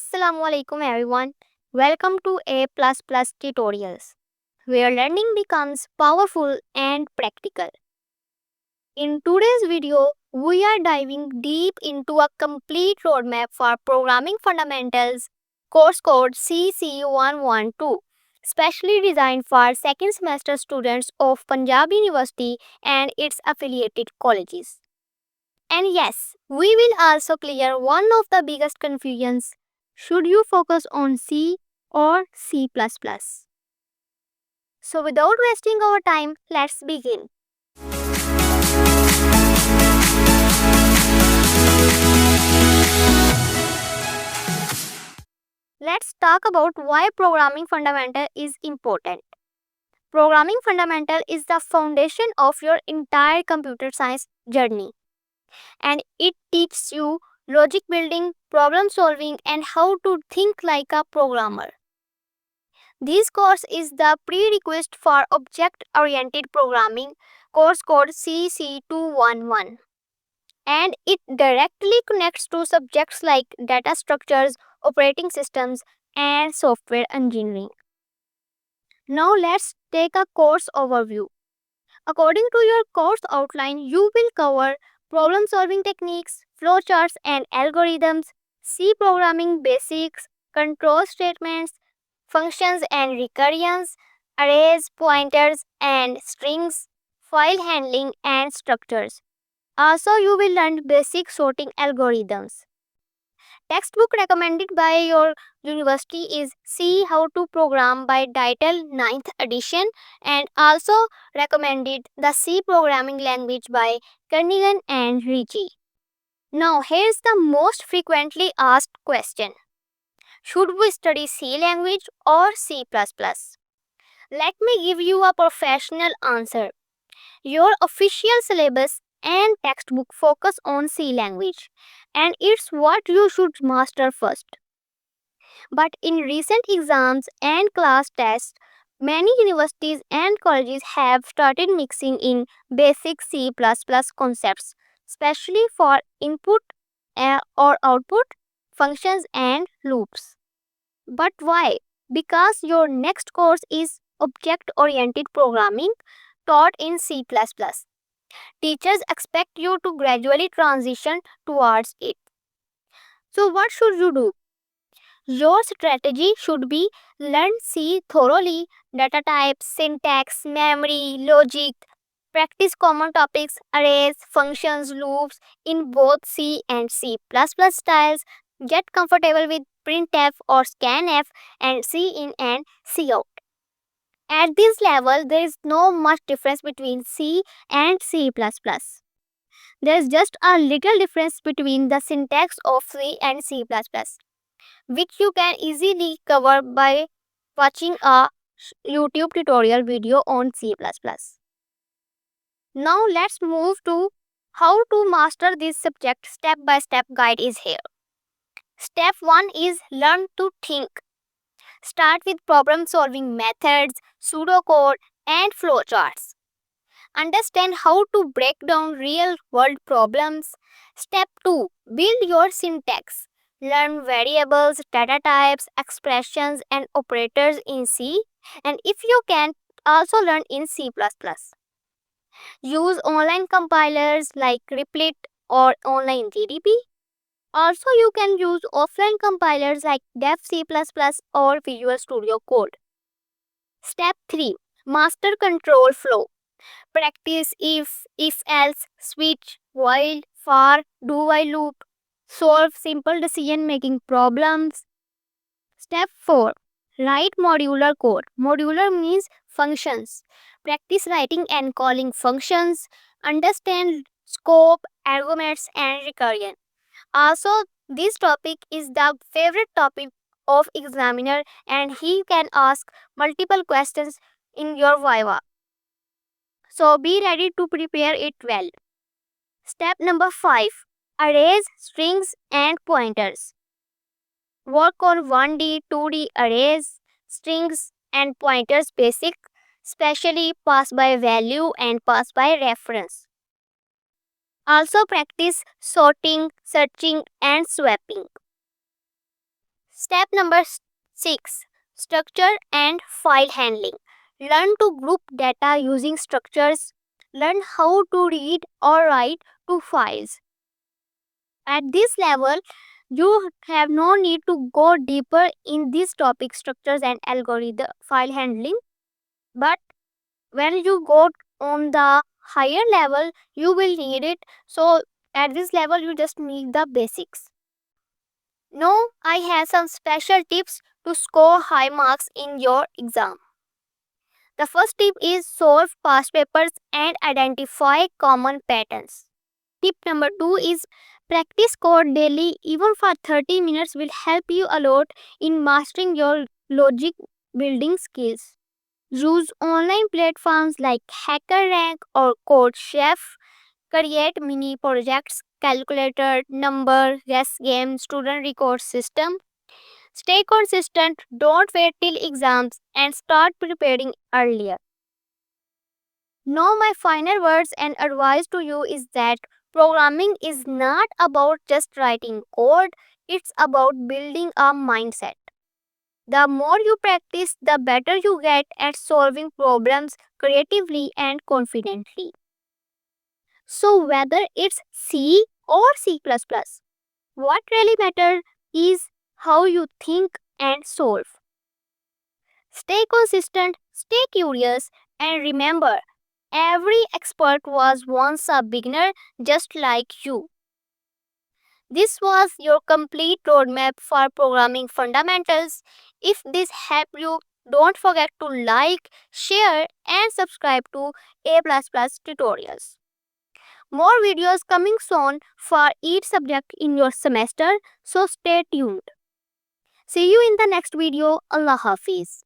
Assalamualaikum everyone. Welcome to A++ tutorials, where learning becomes powerful and practical. In today's video, we are diving deep into a complete roadmap for programming fundamentals, course code CC112, specially designed for second semester students of Punjab University and its affiliated colleges. And yes, we will also clear one of the biggest confusions. Should you focus on C or C++? So without wasting our time, let's begin. Let's talk about why programming fundamental is important. Programming fundamental is the foundation of your entire computer science journey, and it teaches you logic building, problem solving, and how to think like a programmer. This course is the prerequisite for object-oriented programming, course code CC211, and it directly connects to subjects like data structures, operating systems, and software engineering. Now let's take a course overview. According to your course outline, you will cover problem-solving techniques, flowcharts and algorithms, C programming basics, control statements, functions and recurrence, arrays, pointers and strings, file handling and structures. Also, you will learn basic sorting algorithms. Textbook recommended by your university is See How to Program by Title 9th edition, and also recommended the C programming language by Kernighan and Ricci. Now here's the most frequently asked question. Should we study C language or C++? Let me give you a professional answer. Your official syllabus and textbook focus on C language, and it's what you should master first. But in recent exams and class tests, many universities and colleges have started mixing in basic C++ concepts, especially for input or output, functions and loops. But why? Because your next course is object-oriented programming taught in C++. Teachers expect you to gradually transition towards it. So what should you do? Your strategy should be learn C thoroughly, data types, syntax, memory, logic, practice common topics, arrays, functions, loops in both C and C++ styles, get comfortable with printf or scanf and C in and C out. At this level, there is no much difference between C and C++. There is just a little difference between the syntax of C and C++, which you can easily cover by watching a YouTube tutorial video on C++. Now let's move to how to master this subject. Step-by-step guide is here. Step 1 is learn to think. Start with problem-solving methods, pseudocode, and flowcharts. Understand how to break down real-world problems. Step 2. Build your syntax. Learn variables, data types, expressions, and operators in C, and if you can, also learn in C++. Use online compilers like Replit or Online GDP. Also, you can use offline compilers like Dev C++ or Visual Studio Code. Step 3. Master control flow. Practice if-else, switch, while, for, do-while loop. Solve simple decision-making problems. Step 4. Write modular code. Modular means functions. Practice writing and calling functions. Understand scope, arguments, and recurrence. Also, this topic is the favorite topic of examiner, and he can ask multiple questions in your viva. So be ready to prepare it well. Step number 5. Arrays, strings, and pointers. Work on 1D, 2D arrays, strings, and pointers basic, especially pass by value and pass by reference. Also practice sorting, searching, and swapping. Step number 6, structure and file handling. Learn to group data using structures. Learn how to read or write to files. At this level, you have no need to go deeper in these topic structures and algorithm file handling. But when you go on the higher level, you will need it. So at this level, you just need the basics. Now, I have some special tips to score high marks in your exam. The first tip is solve past papers and identify common patterns. Tip number 2 is practice code daily, even for 30 minutes will help you a lot in mastering your logic building skills. Use online platforms like HackerRank or CodeChef. Create mini projects, calculator, number, guess game, student record system. Stay consistent, don't wait till exams and start preparing earlier. Now, my final words and advice to you is that programming is not about just writing code, it's about building a mindset. The more you practice, the better you get at solving problems creatively and confidently. So, whether it's C or C++, what really matters is how you think and solve. Stay consistent, stay curious, and remember, every expert was once a beginner just like you. This was your complete roadmap for programming fundamentals. If this helped you, don't forget to like, share, and subscribe to A++ tutorials. More videos coming soon for each subject in your semester, so stay tuned. See you in the next video. Allah Hafiz.